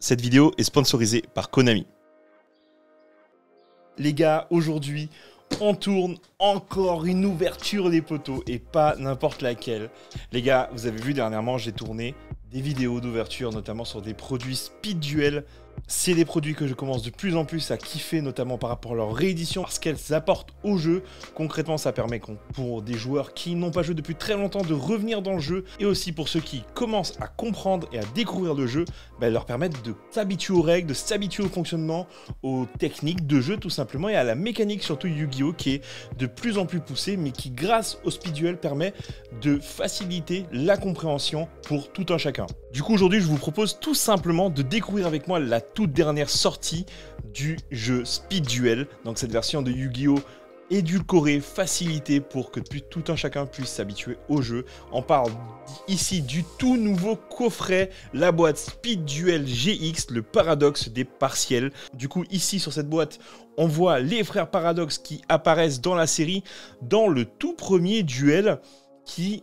Cette vidéo est sponsorisée par Konami. Les gars, aujourd'hui, on tourne encore une ouverture des poteaux et pas n'importe laquelle. Les gars, vous avez vu dernièrement, j'ai tourné des vidéos d'ouverture, notamment sur des produits Speed Duel. C'est des produits que je commence de plus en plus à kiffer, notamment par rapport à leur réédition, parce qu'elles apportent au jeu. Concrètement, ça permet pour des joueurs qui n'ont pas joué depuis très longtemps de revenir dans le jeu, et aussi pour ceux qui commencent à comprendre et à découvrir le jeu, leur permettre de s'habituer aux règles, de s'habituer au fonctionnement, aux techniques de jeu tout simplement, et à la mécanique surtout Yu-Gi-Oh! Qui est de plus en plus poussée, mais qui grâce au Speed Duel permet de faciliter la compréhension pour tout un chacun. Du coup, aujourd'hui, je vous propose tout simplement de découvrir avec moi la toute dernière sortie du jeu Speed Duel, donc cette version de Yu-Gi-Oh! Édulcorée, facilitée pour que tout un chacun puisse s'habituer au jeu. On parle ici du tout nouveau coffret, la boîte Speed Duel GX, le paradoxe des partiels. Du coup, ici sur cette boîte, on voit les frères Paradox qui apparaissent dans la série dans le tout premier duel qui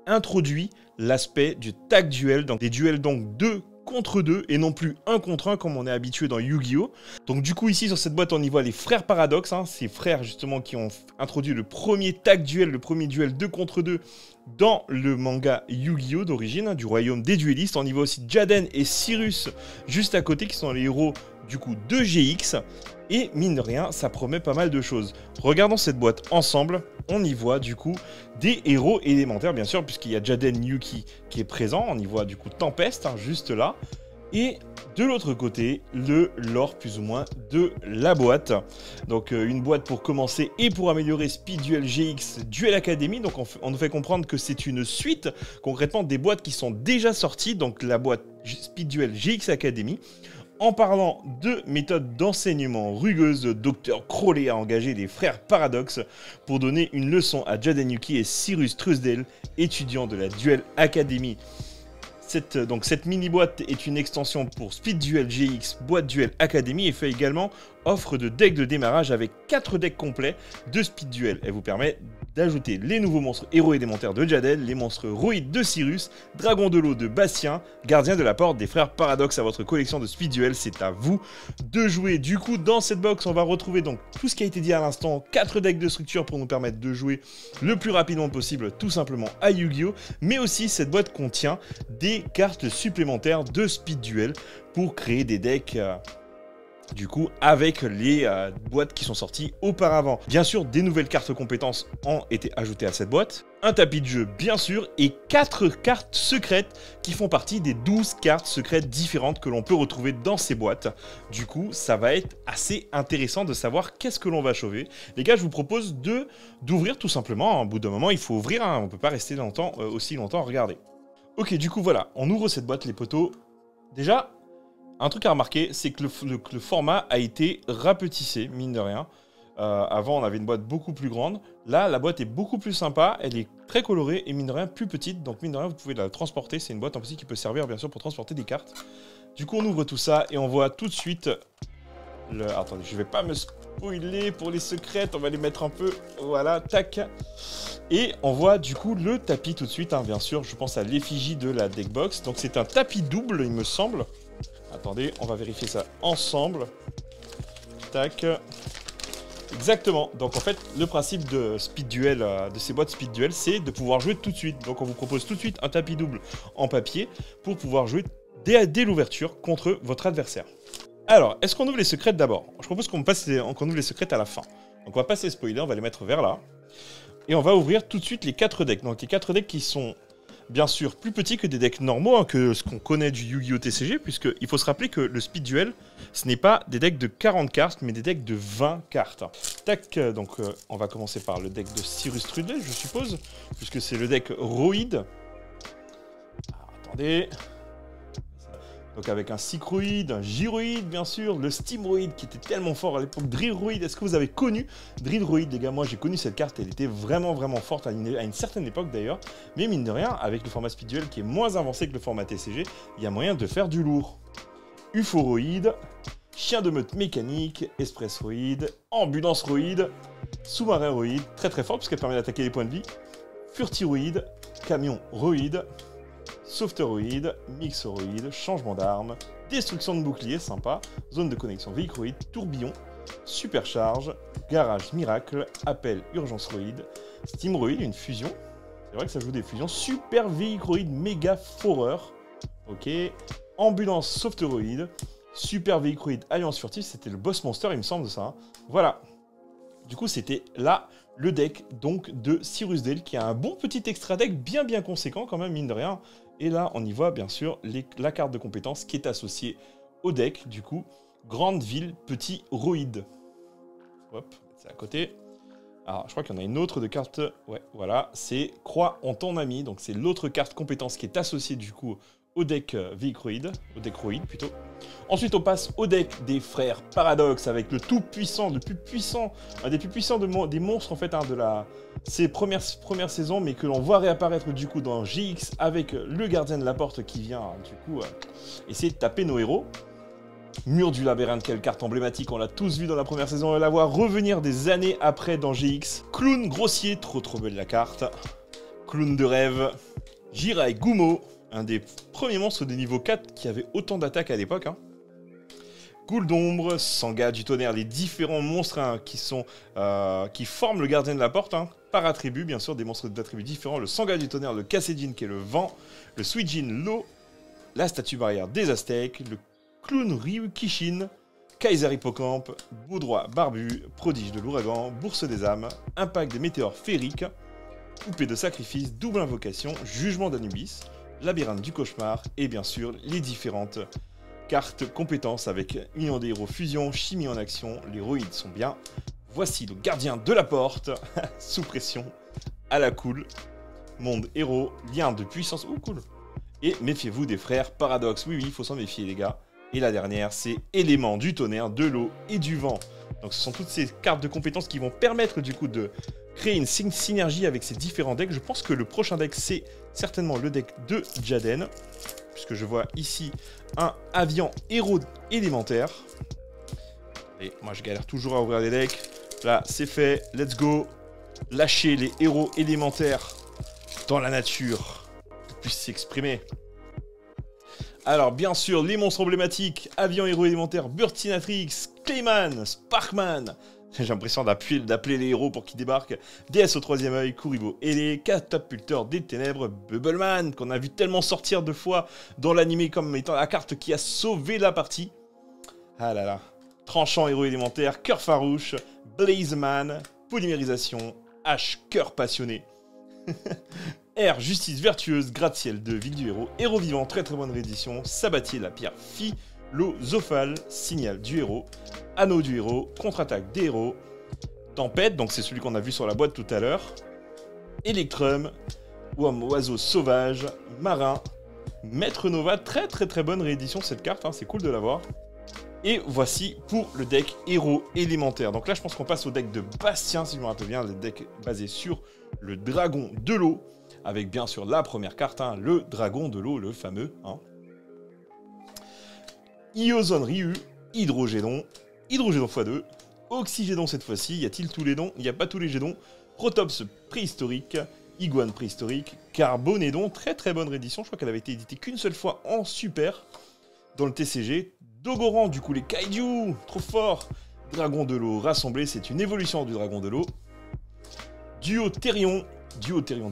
introduit l'aspect du tag duel, donc des duels donc 2 contre 2 et non plus 1 contre 1 comme on est habitué dans Yu-Gi-Oh! Donc du coup ici sur cette boîte on y voit les frères Paradox, ces frères justement qui ont introduit le premier tag duel, le premier duel 2 contre 2 dans le manga Yu-Gi-Oh! D'origine, du royaume des duellistes. On y voit aussi Jaden et Cyrus juste à côté qui sont les héros du coup de GX. Et mine de rien, ça promet pas mal de choses. Regardons cette boîte ensemble. On y voit du coup des héros élémentaires, bien sûr, puisqu'il y a Jaden Yuki qui est présent. On y voit du coup Tempest, juste là. Et de l'autre côté, le lore plus ou moins de la boîte. Donc une boîte pour commencer et pour améliorer Speed Duel GX Duel Academy. Donc on nous fait comprendre que c'est une suite, concrètement, des boîtes qui sont déjà sorties. Donc la boîte Speed Duel GX Academy. En parlant de méthode d'enseignement rugueuse, Dr Crowley a engagé les frères Paradox pour donner une leçon à Jaden Yuki et Cyrus Trusdale, étudiants de la Duel Academy. Cette mini-boîte est une extension pour Speed Duel GX Boîte Duel Academy et fait également offre de deck de démarrage avec 4 decks complets de Speed Duel. Elle vous permet d'ajouter les nouveaux monstres héros élémentaires de Jaden, les monstres Roïd de Cyrus, Dragon de l'eau de Bastien, Gardien de la porte des frères Paradox à votre collection de Speed Duel. C'est à vous de jouer. Du coup, dans cette box, on va retrouver donc tout ce qui a été dit à l'instant, 4 decks de structure pour nous permettre de jouer le plus rapidement possible, tout simplement à Yu-Gi-Oh! Mais aussi, cette boîte contient des cartes supplémentaires de Speed Duel pour créer des decks du coup avec les boîtes qui sont sorties auparavant. Bien sûr, des nouvelles cartes compétences ont été ajoutées à cette boîte, un tapis de jeu bien sûr, et 4 cartes secrètes qui font partie des 12 cartes secrètes différentes que l'on peut retrouver dans ces boîtes. Du coup, ça va être assez intéressant de savoir qu'est-ce que l'on va sauver. Les gars, je vous propose d'ouvrir tout simplement. Au bout d'un moment, il faut ouvrir, on ne peut pas rester aussi longtemps à regarder. Ok, du coup, voilà, on ouvre cette boîte, les poteaux. Déjà, un truc à remarquer, c'est que le format a été rapetissé, mine de rien. Avant, on avait une boîte beaucoup plus grande. Là, la boîte est beaucoup plus sympa. Elle est très colorée et mine de rien plus petite. Donc, mine de rien, vous pouvez la transporter. C'est une boîte en plus qui peut servir, bien sûr, pour transporter des cartes. Du coup, on ouvre tout ça et on voit tout de suite Attendez, je vais pas me spoiler pour les secrètes. On va les mettre un peu... Voilà, tac. Et on voit du coup le tapis tout de suite, bien sûr. Je pense à l'effigie de la deckbox. Donc, c'est un tapis double, il me semble. Attendez, on va vérifier ça ensemble. Tac. Exactement. Donc en fait, le principe de Speed Duel, de ces boîtes Speed Duel, c'est de pouvoir jouer tout de suite. Donc on vous propose tout de suite un tapis double en papier pour pouvoir jouer dès l'ouverture contre votre adversaire. Alors, est-ce qu'on ouvre les secrètes d'abord? Je propose qu'on ouvre les secrètes à la fin. Donc on va passer spoiler, on va les mettre vers là. Et on va ouvrir tout de suite les 4 decks. Donc les 4 decks qui sont... bien sûr, plus petit que des decks normaux, que ce qu'on connaît du Yu-Gi-Oh! TCG, puisqu'il faut se rappeler que le Speed Duel, ce n'est pas des decks de 40 cartes, mais des decks de 20 cartes. Tac, donc on va commencer par le deck de Cyrus Trudel, je suppose, puisque c'est le deck Roïd. Attendez... Donc avec un Cycroïd, un Gyroïd bien sûr, le Steamroïd qui était tellement fort à l'époque, Drillroïd. Est-ce que vous avez connu Drillroïd les gars? Moi j'ai connu cette carte, elle était vraiment forte à une certaine époque d'ailleurs. Mais mine de rien, avec le format Speed Duel qui est moins avancé que le format TCG, il y a moyen de faire du lourd. Uforoïd, Chien de meute mécanique, Espressoïd, Ambulanceroïd, Sous-marin-roïd, très fort parce qu'elle permet d'attaquer les points de vie, Furtiroïd, Camion-roïd, Sauveteroïde, Mixoroïde, changement d'arme, destruction de bouclier, sympa, zone de connexion véhicroïde, tourbillon, supercharge, garage miracle, appel urgence-roïde, steamroïde, une fusion, c'est vrai que ça joue des fusions, super véhicroïde, méga foreur, ok, ambulance sauveteroïde, super véhicroïde, alliance furtive, c'était le boss monster il me semble de ça, hein. Voilà. Du coup, c'était là le deck donc de Cyrus Dale qui a un bon petit extra deck bien conséquent quand même, mine de rien. Et là, on y voit bien sûr la carte de compétence qui est associée au deck. Du coup, grande ville, petit roïde. Hop, c'est à côté. Alors, je crois qu'il y en a une autre de carte. Ouais, voilà, c'est croix en ton ami. Donc, c'est l'autre carte compétence qui est associée du coup au deck véhicroïde, au deck roïde plutôt. Ensuite, on passe au deck des frères Paradox avec le tout puissant, le plus puissant, un des plus puissants des monstres en fait hein, de ces premières saisons, mais que l'on voit réapparaître du coup dans GX avec le gardien de la porte qui vient du coup essayer de taper nos héros. Mur du labyrinthe, quelle carte emblématique, on l'a tous vu dans la première saison, on va la voir revenir des années après dans GX. Clown grossier, trop belle la carte. Clown de rêve, Jirai Gumo, un des premiers monstres de niveau 4 qui avait autant d'attaques à l'époque. Hein. Ghoul d'ombre, Sangha du tonnerre, les différents monstres hein, qui forment le gardien de la porte, hein, par attribut, bien sûr, des monstres d'attributs différents. Le Sangha du tonnerre, le Kasejin qui est le vent, le Suijin l'eau, la statue barrière des Aztèques, le clown Ryu Kishin, Kaiser Hippocampe, Boudroit barbu, prodige de l'ouragan, bourse des âmes, impact des météores féeriques, poupée de sacrifice, double invocation, jugement d'Anubis, labyrinthe du cauchemar et bien sûr les différentes cartes compétences avec Union des héros fusion, chimie en action, les héroïdes sont bien. Voici le gardien de la porte, sous pression, à la cool, monde héros, lien de puissance, oh cool. Et méfiez-vous des frères Paradox, oui il faut s'en méfier les gars. Et la dernière c'est élément du tonnerre, de l'eau et du vent. Donc ce sont toutes ces cartes de compétences qui vont permettre du coup de créer une synergie avec ces différents decks. Je pense que le prochain deck c'est certainement le deck de Jaden, puisque je vois ici un Avian héros élémentaire. Et moi je galère toujours à ouvrir les decks. Là c'est fait, let's go. Lâcher les héros élémentaires dans la nature pour qu'ils puissent s'exprimer. Alors bien sûr les monstres emblématiques, Avian héros élémentaire, Burtinatrix, Clayman, Sparkman. J'ai l'impression d'appeler les héros pour qu'ils débarquent. DS au troisième œil, Kuribo et les catapulteurs des ténèbres, Bubbleman, qu'on a vu tellement sortir de fois dans l'animé comme étant la carte qui a sauvé la partie. Ah là là. Tranchant héros élémentaire, cœur farouche, Blazeman, polymérisation, H, cœur passionné. R, justice vertueuse, gratte-ciel de ville du héros vivant, très bonne réédition, Sabatier, la pierre philosophale, signal du héros, anneau du héros, contre-attaque des héros, tempête, donc c'est celui qu'on a vu sur la boîte tout à l'heure, Electrum, oiseau sauvage, marin, Maître Nova, très bonne réédition cette carte, hein, c'est cool de l'avoir. Et voici pour le deck héros élémentaire. Donc là je pense qu'on passe au deck de Bastien, si je me rappelle bien, le deck basé sur le dragon de l'eau, avec bien sûr la première carte, hein, le dragon de l'eau, le fameux. Hein. Iozone Ryu, Hydrogédon x2, Oxygédon cette fois-ci, y a-t-il tous les dons? Il n'y a pas tous les gédons. Protops préhistorique, Iguane préhistorique, Carbonédon, très bonne réédition, je crois qu'elle avait été éditée qu'une seule fois en super dans le TCG. Dogoran, du coup les Kaiju, trop fort. Dragon de l'eau rassemblé, c'est une évolution du dragon de l'eau. Duo Therion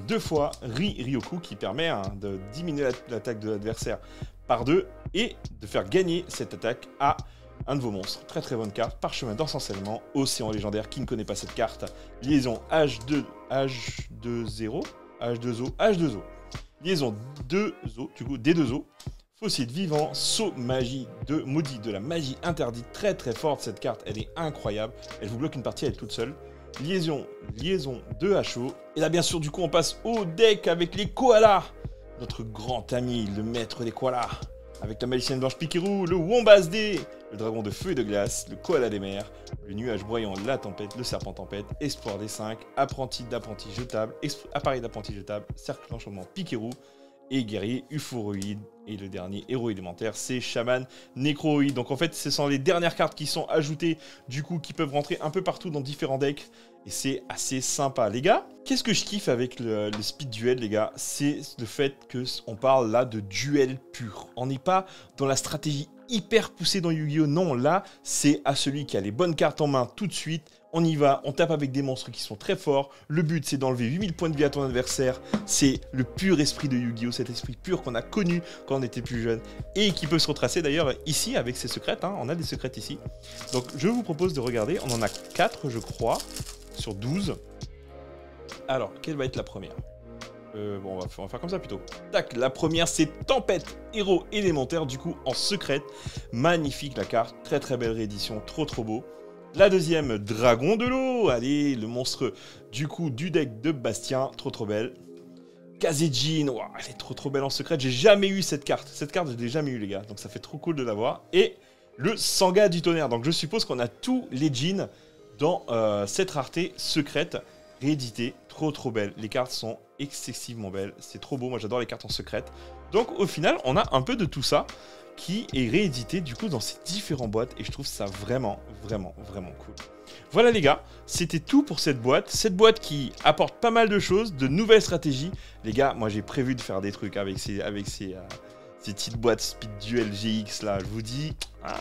2 fois, Ryoku qui permet hein, de diminuer l'attaque de l'adversaire par 2 et de faire gagner cette attaque à un de vos monstres. Très bonne carte. Parchemin d'ensorcellement, Océan légendaire, qui ne connaît pas cette carte. Liaison H2O. Liaison 2O, du coup D2O. Fossile vivant, saut magie de maudit, de la magie interdite. Très forte cette carte, elle est incroyable. Elle vous bloque une partie, elle est toute seule. Liaison de HO. Et là bien sûr du coup on passe au deck avec les koalas. Notre grand ami, le maître des koalas. Avec la magicienne blanche Pikirou, le Wombas D, le dragon de feu et de glace, le koala des mers, le nuage broyant, la tempête, le serpent tempête, espoir des 5, apprenti d'apprenti jetable, appareil d'apprenti jetable, cercle d'enchantement Pikirou, et guerrier Uforoïde. Et le dernier héros élémentaire, c'est Chaman Nécroïde. Donc en fait, ce sont les dernières cartes qui sont ajoutées, du coup, qui peuvent rentrer un peu partout dans différents decks. Et c'est assez sympa. Les gars, qu'est-ce que je kiffe avec le speed duel, les gars? C'est le fait qu'on parle là de duel pur. On n'est pas dans la stratégie hyper poussé dans Yu-Gi-Oh! Non, là, c'est à celui qui a les bonnes cartes en main tout de suite. On y va, on tape avec des monstres qui sont très forts. Le but, c'est d'enlever 8000 points de vie à ton adversaire. C'est le pur esprit de Yu-Gi-Oh! Cet esprit pur qu'on a connu quand on était plus jeune et qui peut se retracer d'ailleurs ici avec ses secrètes. Hein. On a des secrètes ici. Donc, je vous propose de regarder. On en a 4, je crois, sur 12. Alors, quelle va être la première ? Bon, on va faire comme ça plutôt. Tac, la première, c'est Tempête, héros élémentaire, du coup, en secrète. Magnifique la carte, très très belle réédition, trop beau. La deuxième, Dragon de l'eau, allez, le monstre du coup du deck de Bastien, trop belle. Kazejin, wow, elle est trop belle en secrète, j'ai jamais eu cette carte. Cette carte, je l'ai jamais eu les gars, donc ça fait trop cool de l'avoir. Et le Sangha du tonnerre, donc je suppose qu'on a tous les jeans dans cette rareté secrète rééditée, trop belle. Les cartes sont excessivement belles, c'est trop beau, moi j'adore les cartes en secrète. Donc au final, on a un peu de tout ça qui est réédité du coup dans ces différentes boîtes et je trouve ça vraiment cool. Voilà les gars, c'était tout pour cette boîte qui apporte pas mal de choses, de nouvelles stratégies. Les gars, moi j'ai prévu de faire des trucs avec ces petites boîtes Speed Duel GX là, je vous dis,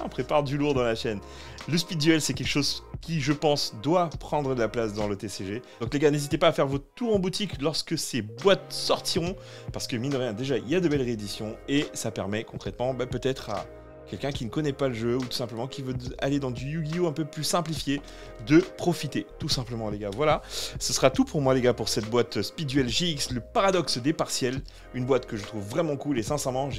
on prépare du lourd dans la chaîne. Le Speed Duel, c'est quelque chose qui, je pense, doit prendre de la place dans le TCG. Donc les gars, n'hésitez pas à faire votre tour en boutique lorsque ces boîtes sortiront, parce que mine de rien, déjà, il y a de belles rééditions, et ça permet concrètement, peut-être à quelqu'un qui ne connaît pas le jeu, ou tout simplement qui veut aller dans du Yu-Gi-Oh! Un peu plus simplifié, de profiter, tout simplement les gars. Voilà, ce sera tout pour moi les gars, pour cette boîte Speed Duel GX, le paradoxe des partiels, une boîte que je trouve vraiment cool, et sincèrement,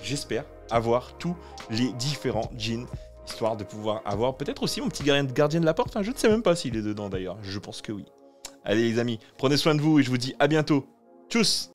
j'espère avoir tous les différents jeans, histoire de pouvoir avoir peut-être aussi mon petit gardien de la porte, je ne sais même pas s'il est dedans d'ailleurs, je pense que oui. Allez les amis, prenez soin de vous, et je vous dis à bientôt. Tchuss!